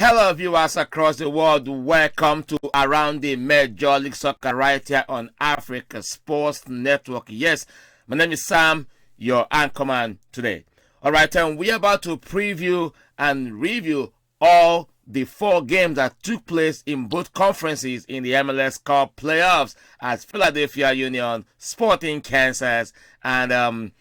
Hello viewers across the world, welcome to Around the Major League Soccer right here on Africa Sports Network. Yes, my name is Sam, your anchorman today. Alright, and we're about to preview and review all the 4 games that took place in both conferences in the MLS Cup playoffs as Philadelphia Union, Sporting Kansas, and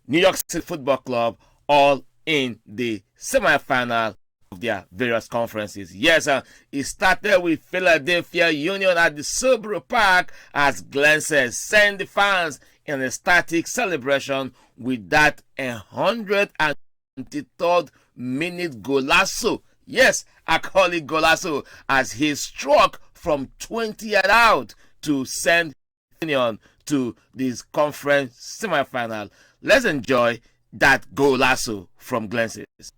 New York City Football Club all in the semifinal of their various conferences. Yes, it started with Philadelphia Union at the Subaru Park as Glenn says send the fans in a static celebration with that 123rd minute golazo. Yes, I call it golazo as he struck from 20 yards out to send Union to this conference semifinal. Let's enjoy that golazo from Glenn says.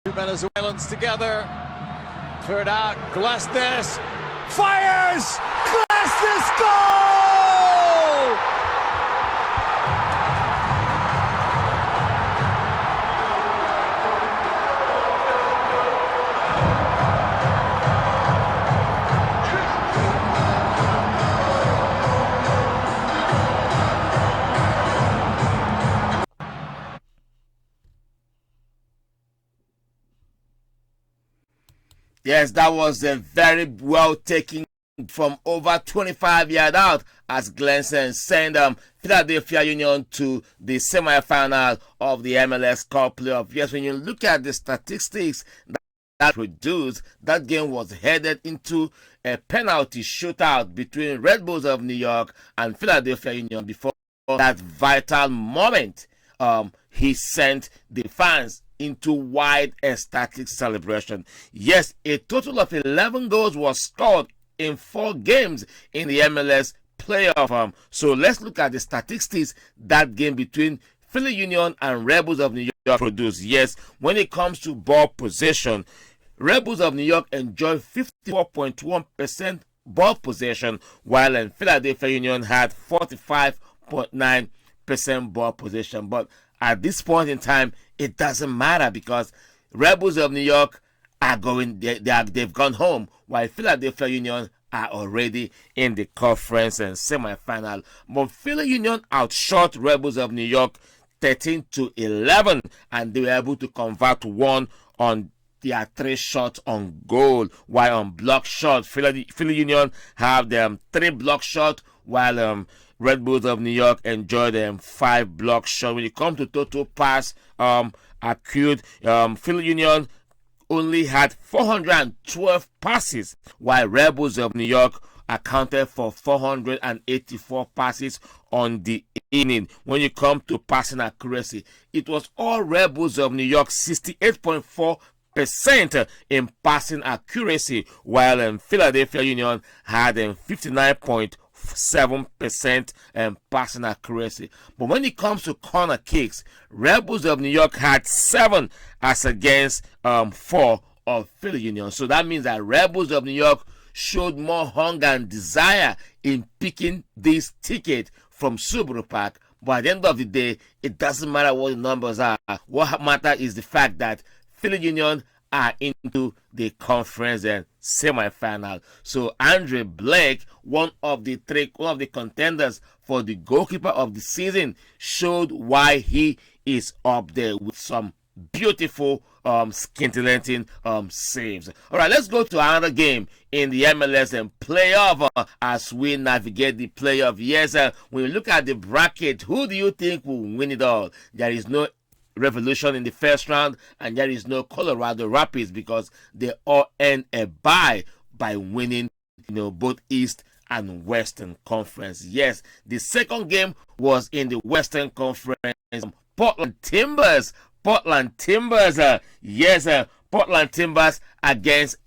Two Venezuelans together. Third out. Glesnes fires. Glesnes goal! Yes, that was a very well taken from over 25 yards out as Glenson sent Philadelphia Union to the semi-final of the MLS Cup playoff. Yes, when you look at the statistics that produced, that game was headed into a penalty shootout between Red Bulls of New York and Philadelphia Union before that vital moment. He sent the fans into wide ecstatic celebration. Yes, a total of 11 goals was scored in 4 games in the MLS playoff. So let's look at the statistics that game between Philly Union and Rebels of New York produced. Yes, when it comes to ball possession, Rebels of New York enjoyed 54.1% ball possession, while in Philadelphia Union had 45.9% ball possession. But at this point in time, it doesn't matter because Rebels of New York are going, they've gone home, while Philadelphia Union are already in the conference and semifinal. But Philly Union outshot Rebels of New York 13-11, and they were able to convert 1 on their 3 shots on goal, while on block shot, Philly Union have them 3 block shots, while Red Bulls of New York enjoy them 5 block shots. When it comes to total pass accrued, Philly Union only had 412 passes, while Rebels of New York accounted for 484 passes on the inning. When you come to passing accuracy, it was all Rebels of New York 68.4% in passing accuracy, while Philadelphia Union had 59.7% passing accuracy. But when it comes to corner kicks, Rebels of New York had 7 as against 4 of Philly Union. So that means that Rebels of New York showed more hunger and desire in picking this ticket from Subaru Park. But at the end of the day, it doesn't matter what the numbers are. What matters is the fact that Philly Union are into the conference and semi-final. So Andre Blake, one of the contenders for the goalkeeper of the season, showed why he is up there with some beautiful scintillating saves. All right, let's go to another game in the MLS and playoff as we navigate the playoff. Yes, when you look at the bracket, who do you think will win it all? There is no Revolution in the first round, and there is no Colorado Rapids because they all earn a bye by winning, both East and Western Conference. Yes, the second game was in the Western Conference. Portland Timbers, Portland Timbers against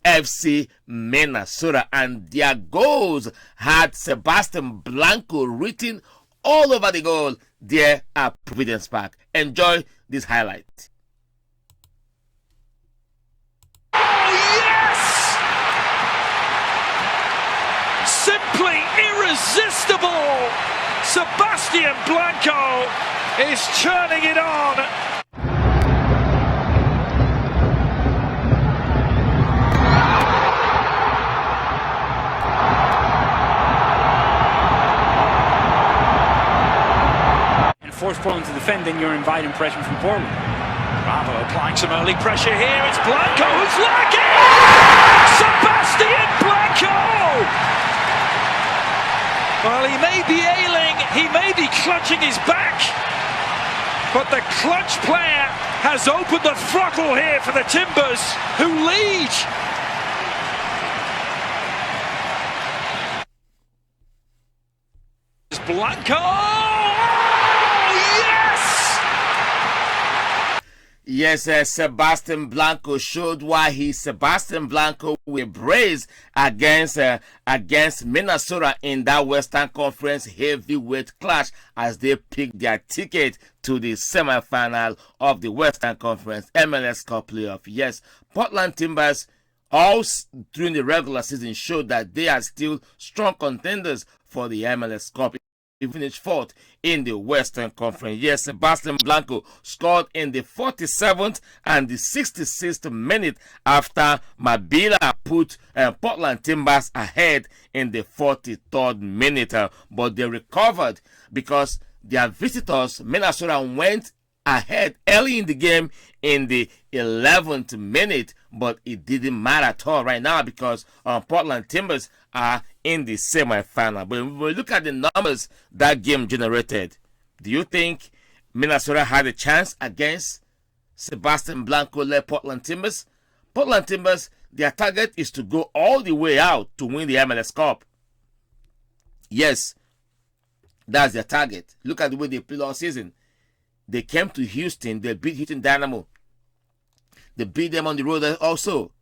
FC Minnesota, and their goals had Sebastian Blanco written all over the goal there at Providence Park. Enjoy this highlight. Oh, yes! Simply irresistible! Sebastian Blanco is turning it on. Force Portland to defend, then you're inviting pressure from Portland. Bravo applying some early pressure here. It's Blanco who's lacking! Sebastian Blanco! Well, he may be ailing, he may be clutching his back, but the clutch player has opened the throttle here for the Timbers, who lead. It's Blanco! Yes, Sebastian Blanco showed why he's Sebastian Blanco with brace against Minnesota in that Western Conference heavyweight clash as they picked their ticket to the semifinal of the Western Conference MLS Cup playoff. Yes, Portland Timbers all during the regular season showed that they are still strong contenders for the MLS Cup. He finished fourth in the Western Conference. Yes, Sebastian Blanco scored in the 47th and the 66th minute after Mabila put Portland Timbers ahead in the 43rd minute. But they recovered because their visitors, Minnesota, went ahead early in the game in the 11th minute, but it didn't matter at all right now because Portland Timbers are in the semi-final. But when we look at the numbers that game generated, do you think Minnesota had a chance against Sebastian Blanco-led Portland Timbers? Portland Timbers, their target is to go all the way out to win the MLS Cup. Yes, that's their target. Look at the way they played all season. They came to Houston. They beat Houston Dynamo. They beat them on the road also.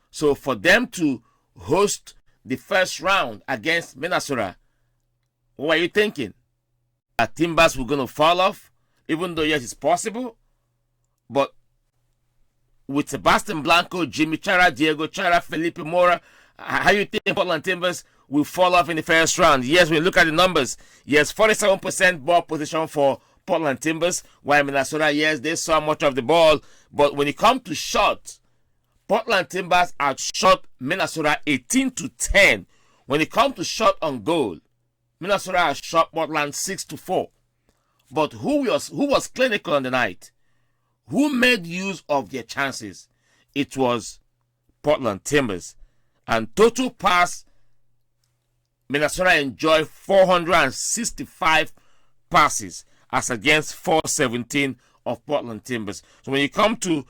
So for them to host the first round against Minnesota, what are you thinking? That Timbers were going to fall off? Even though, yes, it's possible. But with Sebastian Blanco, Jimmy Chara, Diego Chara, Felipe Mora, how you think Portland Timbers will fall off in the first round? Yes, when you look at the numbers, yes, 47% ball position for Portland Timbers, while Minnesota, yes, they saw much of the ball. But when it comes to shots, Portland Timbers outshot Minnesota 18-10. When it comes to shot on goal, Minnesota outshot Portland 6-4. But who was clinical on the night? Who made use of their chances? It was Portland Timbers. And total pass, Minnesota enjoyed 465 passes as against 417 of Portland Timbers. So when you come to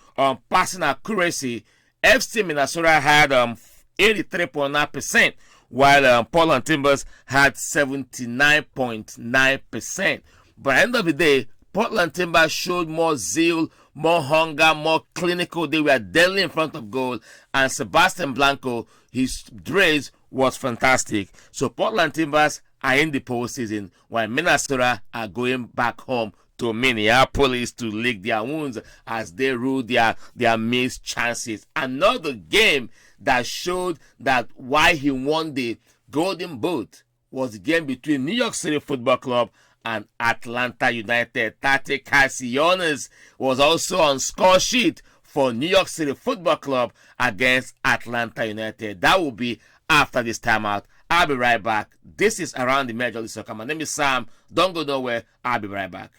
passing accuracy, FC Minnesota had 83.9%, while Portland Timbers had 79.9%. But at the end of the day, Portland Timbers showed more zeal, more hunger, more clinical. They were deadly in front of goal. And Sebastian Blanco, his brace was fantastic. So Portland Timbers are in the postseason, while Minnesota are going back home to Minneapolis to lick their wounds as they rule their missed chances. Another game that showed that why he won the Golden Boot was the game between New York City Football Club and Atlanta United. Tate Casillones was also on score sheet for New York City Football Club against Atlanta United. That will be after this timeout. I'll be right back. This is Around the Major League Soccer. My name is Sam. Don't go nowhere. I'll be right back.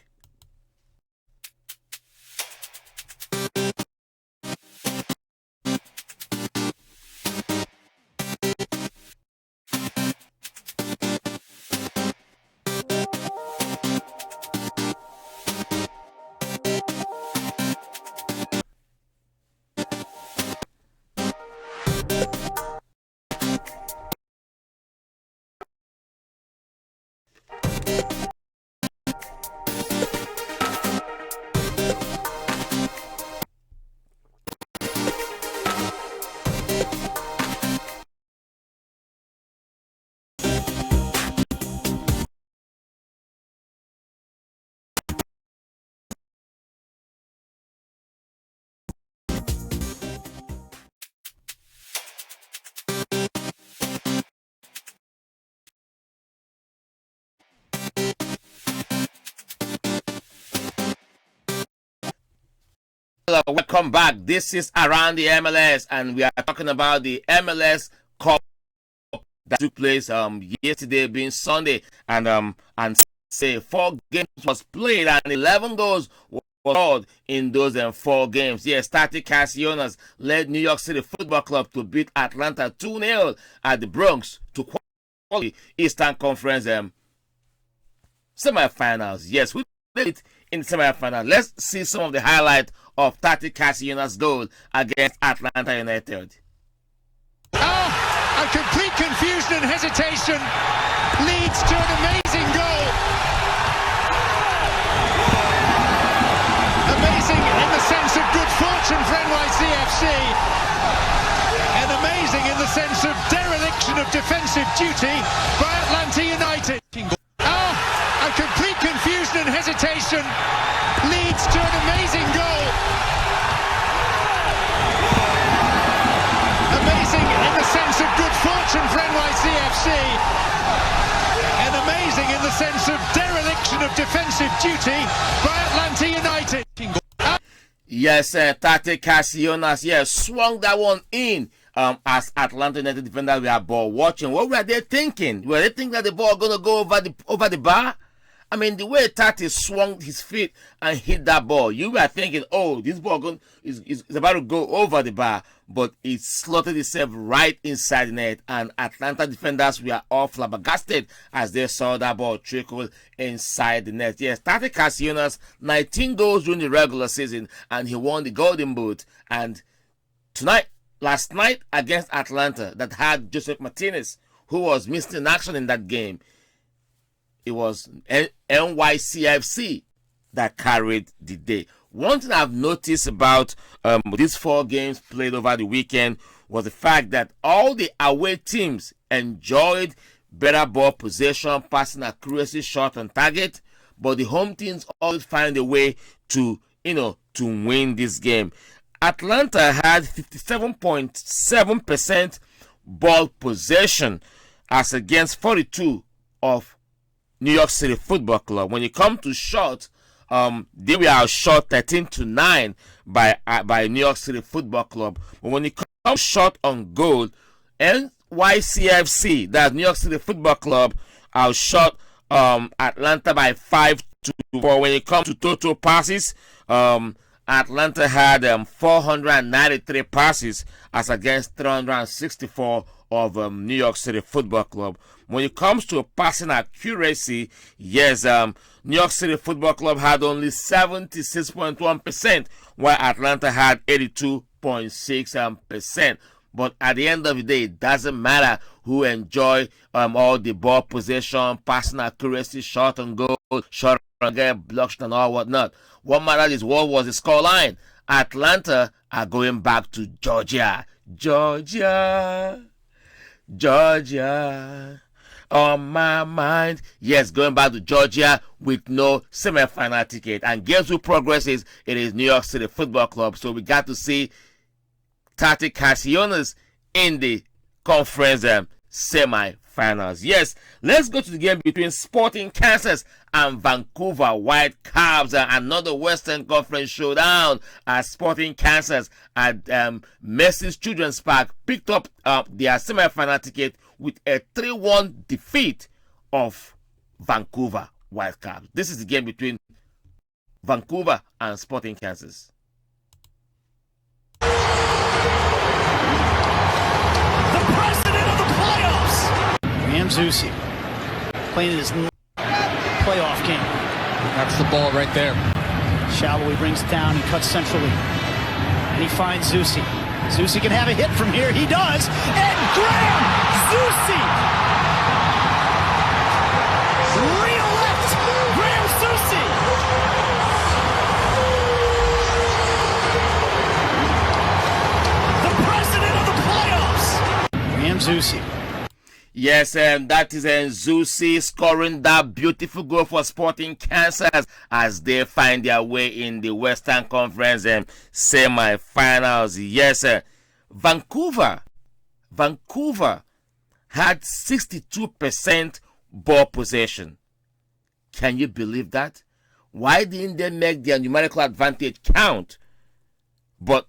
welcome back. This is Around the MLS, and we are talking about the MLS Cup that took place yesterday, being Sunday, and say 4 games was played and 11 goals were scored in those 4 games. Yes, Static Casillonas led New York City Football Club to beat Atlanta 2-0 at the Bronx to qualify Eastern Conference semifinals. Yes, we did it in the semifinal. Let's see some of the highlights of Static Casillonas' goal against Atlanta United. A complete confusion and hesitation leads to an amazing goal. Amazing in the sense of good fortune for NYCFC, and amazing in the sense of dereliction of defensive duty by Atlanta United. A complete confusion and hesitation leads to an amazing goal. Amazing in the sense of good fortune for NYCFC, and amazing in the sense of dereliction of defensive duty by Atlanta United. Yes, Tate Casillonas, yes, swung that one in as Atlanta United defenders were ball watching. What were they thinking? Were they thinking that the ball going to go over the bar? I mean, the way Tate swung his feet and hit that ball, you were thinking, oh, this ball is about to go over the bar, but it slotted itself right inside the net, and Atlanta defenders were all flabbergasted as they saw that ball trickle inside the net. Yes, Tate Casillonas, 19 goals during the regular season, and he won the Golden Boot. And last night against Atlanta, that had Joseph Martinez, who was missing in action in that game, it was NYCFC that carried the day. One thing I've noticed about these 4 games played over the weekend was the fact that all the away teams enjoyed better ball possession, passing accuracy, shot on target, but the home teams always find a way to win this game. Atlanta had 57.7% ball possession as against 42 of New York City Football Club. When it comes to shots, they were outshot 13-9 by New York City Football Club. But when it comes to shot on goal, NYCFC, that's New York City Football Club, outshot Atlanta by 5-4. When it comes to total passes, Atlanta had 493 passes as against 364 of New York City Football Club. When it comes to passing accuracy, yes, New York City Football Club had only 76.1%, while Atlanta had 82.6%. But at the end of the day, it doesn't matter who enjoy all the ball possession, passing accuracy, shot on goal, shot on goal, block shot and all whatnot. What matters is what was the scoreline. Atlanta are going back to Georgia. Georgia on my mind. Yes, going back to Georgia with no semi-final ticket. And guess who progresses? It is New York City Football Club. So we got to see Tate Casillonas in the conference semi-finals. Yes, let's go to the game between Sporting Kansas and Vancouver Whitecaps. Another Western Conference showdown as Sporting Kansas at Messi's Children's Park picked up their semi-final ticket with a 3-1 defeat of Vancouver Whitecaps. This is the game between Vancouver and Sporting Kansas. The president of the playoffs, Ramzusi, playing his playoff game. That's the ball right there. Shallow, he brings it down and cuts centrally. And he finds Zusi. Zusi can have a hit from here. He does. And Graham Zusi! Re-elect Graham Zusi! The president of the playoffs! Graham Zusi. Yes, and that is Zusi scoring that beautiful goal for Sporting Kansas as they find their way in the Western Conference semi-finals. Yes, Vancouver had 62% ball possession. Can you believe that? Why didn't they make their numerical advantage count? But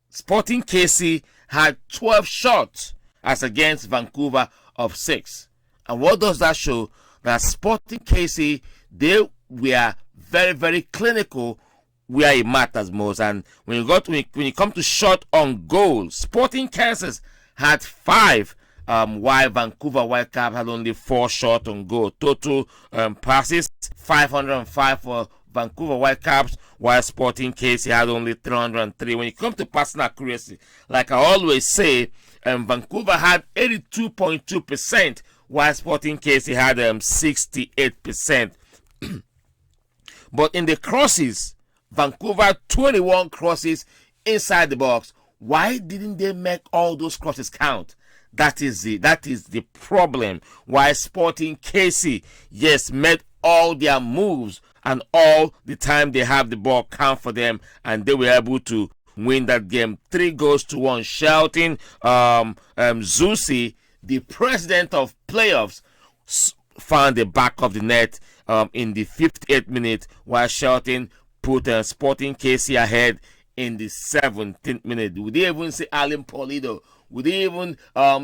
Sporting KC had 12 shots as against Vancouver of 6. And what does that show? That Sporting KC, they were very, very clinical where it matters most. And when you come to shot on goal, Sporting Kansas had 5, while Vancouver Whitecaps had only 4 shots on goal. Total passes 505 for Vancouver Whitecaps, while Sporting KC had only 303. When you come to passing accuracy, like I always say, Vancouver had 82.2%, while Sporting KC had 68%. But in the crosses, Vancouver 21 crosses inside the box. Why didn't they make all those crosses count? That is the problem. Why Sporting KC, yes, made all their moves and all the time they have the ball count for them, and they were able to win that game 3-1. Shelton Zusi, the president of playoffs, found the back of the net in the 58th minute, while Shelton put Sporting KC ahead in the 17th minute. Would they even see Alan Polido? Would they even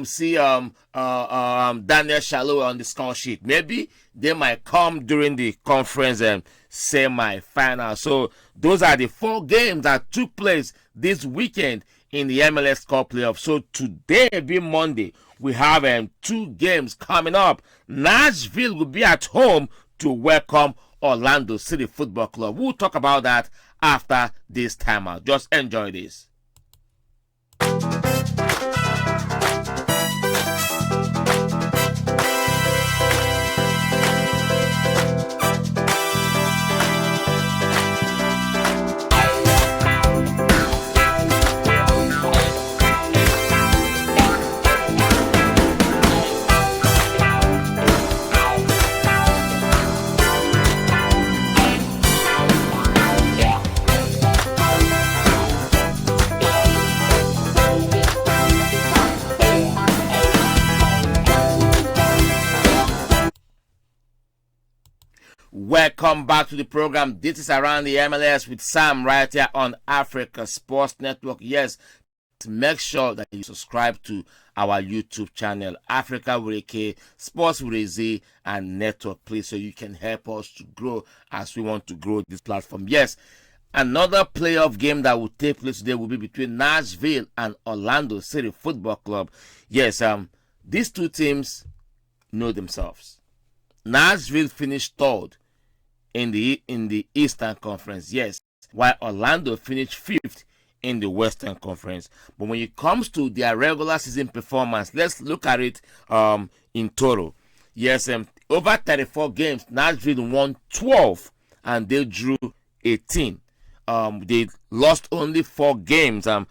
see Daniel Shallow on the score sheet? Maybe they might come during the conference semi-final. So those are the 4 games that took place this weekend in the MLS Cup playoffs. So today, being Monday, we have 2 games coming up. Nashville will be at home to welcome Orlando City Football Club. We'll talk about that after this timeout. Just enjoy this. Welcome back to the program. This is Around the MLS with Sam right here on Africa Sports Network. Yes, make sure that you subscribe to our YouTube channel, Africa with a K, Sports with a Z, and Network, please, so you can help us to grow as we want to grow this platform. Yes, another playoff game that will take place today will be between Nashville and Orlando City Football Club. Yes, these 2 teams know themselves. Nashville finished 3rd in the Eastern Conference, yes, while Orlando finished 5th in the Western Conference. But when it comes to their regular season performance, let's look at it in total. Yes, over 34 games, Nashville won 12 and they drew 18. They lost only 4 games and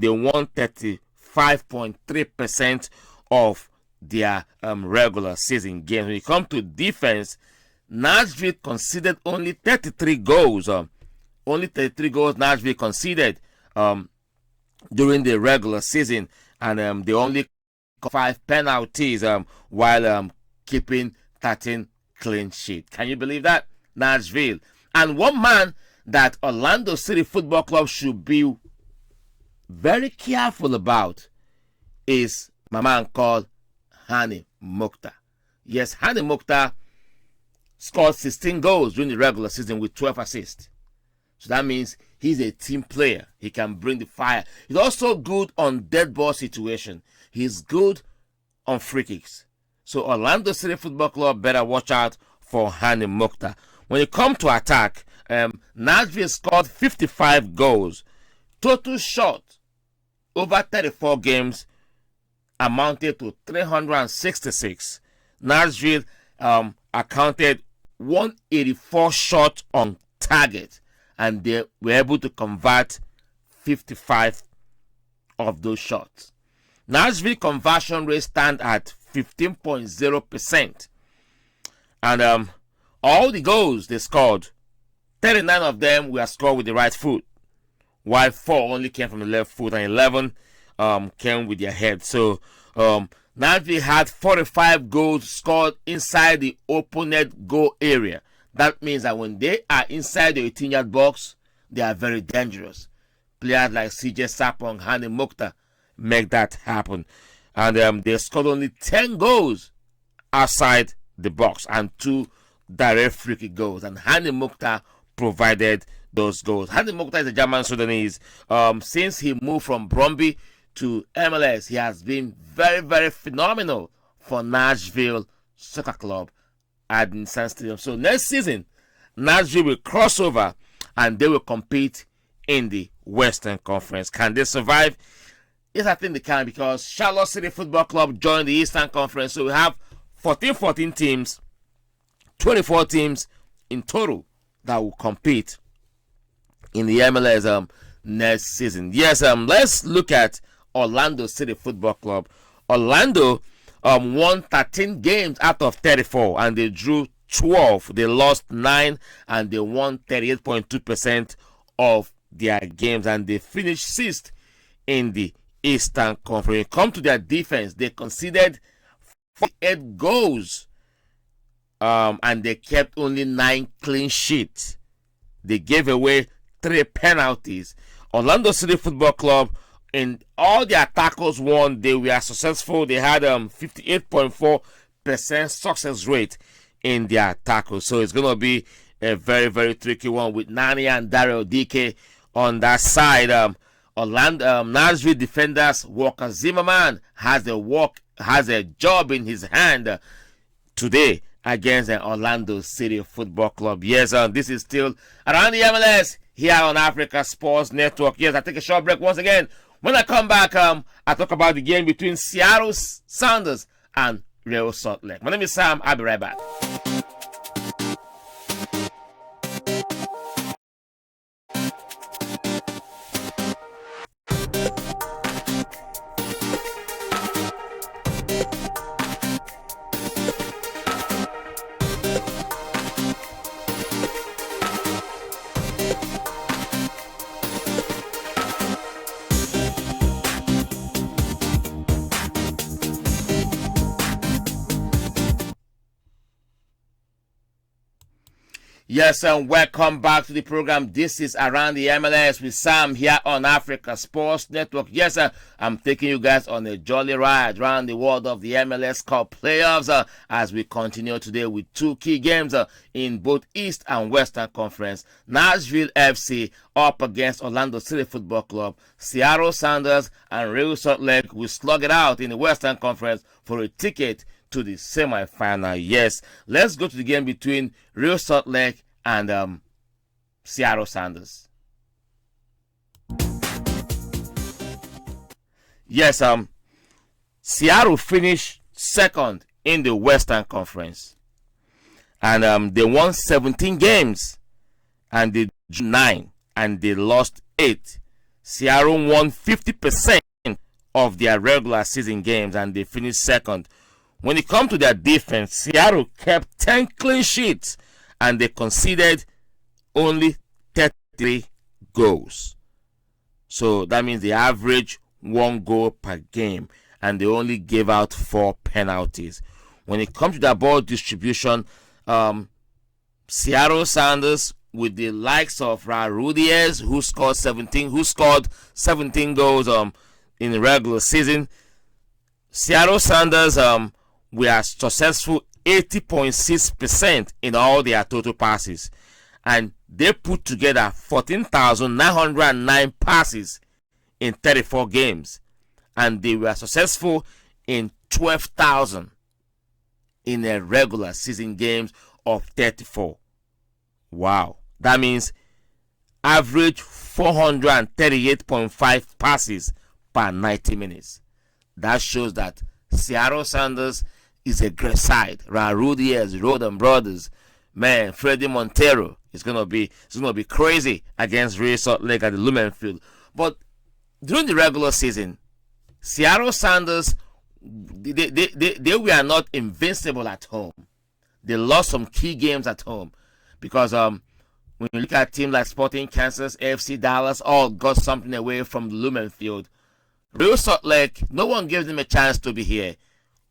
they won 35.3% of their regular season games. When it comes to defense, Nashville conceded only 33 goals. Only 33 goals Nashville conceded during the regular season, and they only got 5 penalties while keeping 13 clean sheets. Can you believe that? Nashville. And one man that Orlando City Football Club should be very careful about is my man called Hani Mukhtar. Yes, Hani Mukhtar scored 16 goals during the regular season with 12 assists. So that means he's a team player. He can bring the fire. He's also good on dead ball situation. He's good on free kicks. So Orlando City Football Club better watch out for Hani Mukhtar. When it comes to attack, Nashville scored 55 goals. Total shots over 34 games amounted to 366. Nashville accounted 184 shots on target, and they were able to convert 55 of those shots. Nashville conversion rate stands at 15.0%, and all the goals they scored, 39 of them were scored with the right foot, while 4 only came from the left foot, and 11 came with their head. So Nashville had 45 goals scored inside the opponent goal area. That means that when they are inside the 18-yard box, they are very dangerous. players like CJ Sapong, Hani Mukhtar make that happen. And they scored only 10 goals outside the box and 2 direct free kick goals. And Hani Mukhtar provided those goals. Hani Mukhtar is a German Sudanese. Since he moved from Brøndby to MLS, he has been very, very phenomenal for Nashville Soccer Club at Nissan Stadium. So next season, Nashville will cross over and they will compete in the Western Conference. Can they survive? Yes, I think they can, because Charlotte City Football Club joined the Eastern Conference. So we have 14 teams, 24 teams in total that will compete in the MLS next season. Yes, let's look at Orlando City Football Club. Orlando won 13 games out of 34 and they drew 12. They lost 9 and they won 38.2% of their games, and they finished 6th in the Eastern Conference. When it comes to their defense, they conceded 48 goals and they kept only 9 clean sheets. They gave away 3 penalties. Orlando City Football Club, in all their tackles won, they were successful. They had 58.4% success rate in their tackles. So it's going to be a very, very tricky one with Nani and Daryl DK on that side. Nashville defenders Walker Zimmerman has a job in his hand today against the Orlando City Football Club. Yes, this is still around the MLS here on Africa Sports Network. Yes, I take a short break once again. When I come back, I talk about the game between Seattle Sounders and Real Salt Lake. My name is Sam. I'll be right back. Yes, and welcome back to the program. This is Around the MLS with Sam here on Africa Sports Network. Yes, I'm taking you guys on a jolly ride around the world of the MLS Cup playoffs as we continue today with 2 key games in both East and Western Conference. Nashville FC up against Orlando City Football Club. Seattle Sounders and Real Salt Lake will slug it out in the Western Conference for a ticket to the semi-final. Yes, let's go to the game between Real Salt Lake and Seattle Sounders. Yes, Seattle finished 2nd in the Western Conference, and they won 17 games and they drew 9 and they lost 8. Seattle won 50% of their regular season games and they finished 2nd. When it comes to their defense, Seattle kept 10 clean sheets and they conceded only 33 goals. So that means they average 1 goal per game and they only gave out 4 penalties. When it comes to their ball distribution, Seattle Sounders, with the likes of Rudiez, who scored 17 goals in the regular season, Seattle Sounders were successful 80.6% in all their total passes, and they put together 14,909 passes in 34 games, and they were successful in 12,000 in a regular season games of 34. Wow, that means average 438.5 passes per 90 minutes. That shows that Seattle Sounders is a great side. Rudiez, Roden brothers, man, Freddie Montero is gonna be crazy against Real Salt Lake at the Lumen field. But during the regular season, Seattle Sounders, they were not invincible at home. They lost some key games at home because when you look at teams like Sporting Kansas, AFC Dallas, all got something away from the Lumen field. Real Salt Lake, no one gave them a chance to be here.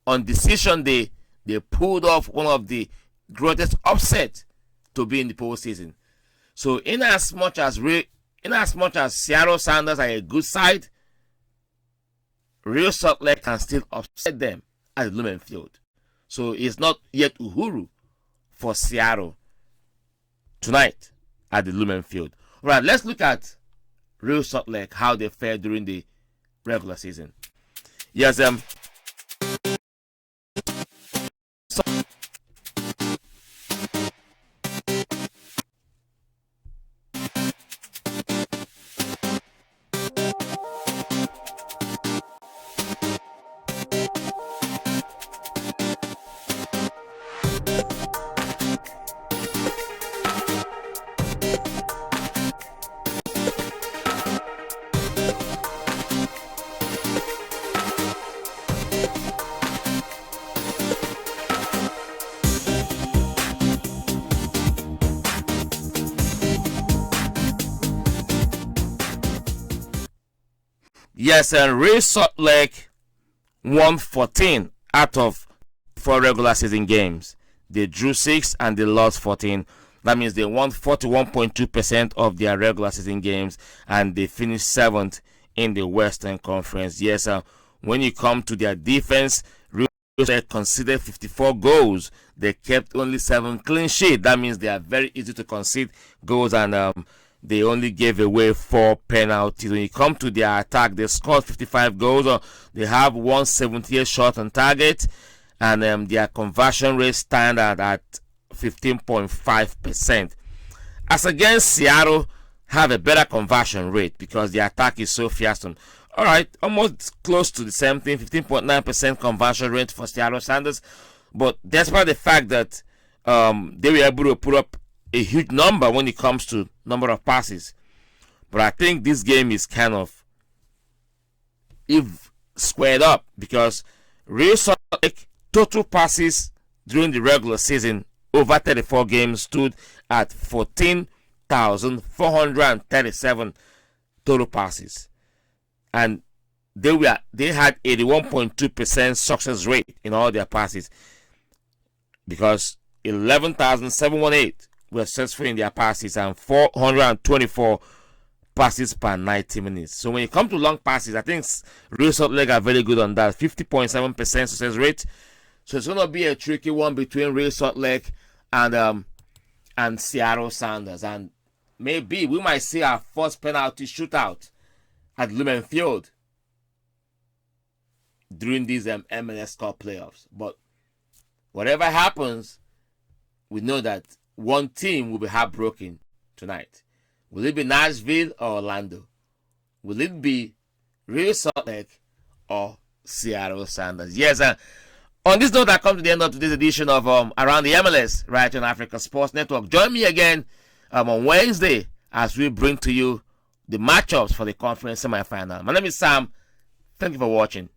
On decision day, they pulled off one of the greatest upsets to be in the postseason. So in as much as Real in as much as Seattle Sounders are a good side, Real Salt Lake can still upset them at the Lumen Field. So it's not yet Uhuru for Seattle tonight at the Lumen Field. All right, let's look at Real Salt Lake, how they fared during the regular season. Yes, Yes, and Real Salt Lake won 14 out of 4 regular season games. They drew 6 and they lost 14. That means they won 41.2% of their regular season games and they finished 7th in the Western Conference. Yes, when you come to their defense, Real Salt Lake conceded 54 goals. They kept only 7 clean sheets. That means they are very easy to concede goals, and they only gave away 4 penalties. When you come to their attack, they scored 55 goals. They have 178 shots on target, and their conversion rate standard at 15.5%. As against Seattle, have a better conversion rate because the attack is so fearsome. All right, almost close to the same thing, 15.9% conversion rate for Seattle Sounders. But despite the fact that they were able to put up a huge number when it comes to number of passes, but I think this game is kind of squared up because Real Salt Lake total passes during the regular season over 34 games stood at 14,437 total passes, and they had 81.2% success rate in all their passes because 11,718 were successful in their passes and 424 passes per 90 minutes. So when it comes to long passes, I think Real Salt Lake are very good on that, 50.7% success rate. So it's going to be a tricky one between Real Salt Lake and Seattle Sounders, and maybe we might see our first penalty shootout at Lumen Field during these MLS Cup playoffs. But whatever happens, we know that one team will be heartbroken tonight. Will it be Nashville or Orlando? Will it be Real Salt Lake or Seattle Sounders? Yes, on this note, I come to the end of today's edition of Around the MLS right on Africa Sports Network. Join me again on Wednesday as we bring to you the matchups for the conference semifinal. My name is Sam. Thank you for watching.